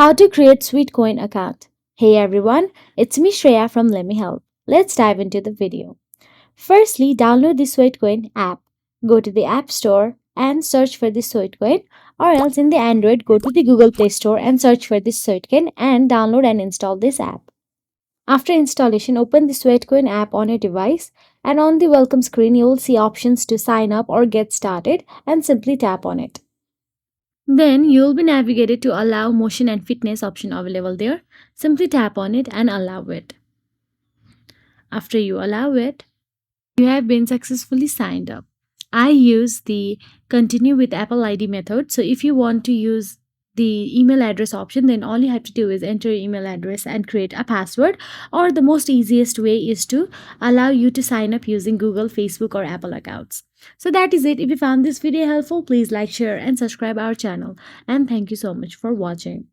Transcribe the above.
How to create Sweetcoin account. Hey everyone, it's me Shreya from Lemme Help. Let's dive into the video. Firstly, download the Sweetcoin app. Go to the App Store and search for the Sweetcoin, or else in the Android, go to the Google Play Store and search for this Sweetcoin and download and install this app. After installation, open the Sweatcoin app on your device, and on the welcome screen you will see options to sign up or get started, and simply tap on it. Then you will be navigated to allow motion and fitness option available there. Simply tap on it and allow it. After you allow it, you have been successfully signed up. I use the continue with Apple ID method. So if you want to use the email address option, then all you have to do is enter your email address and create a password. Or the most easiest way is to allow you to sign up using Google, Facebook, or Apple accounts. So that is it. If you found this video helpful, please like, share, and subscribe our channel. And thank you so much for watching.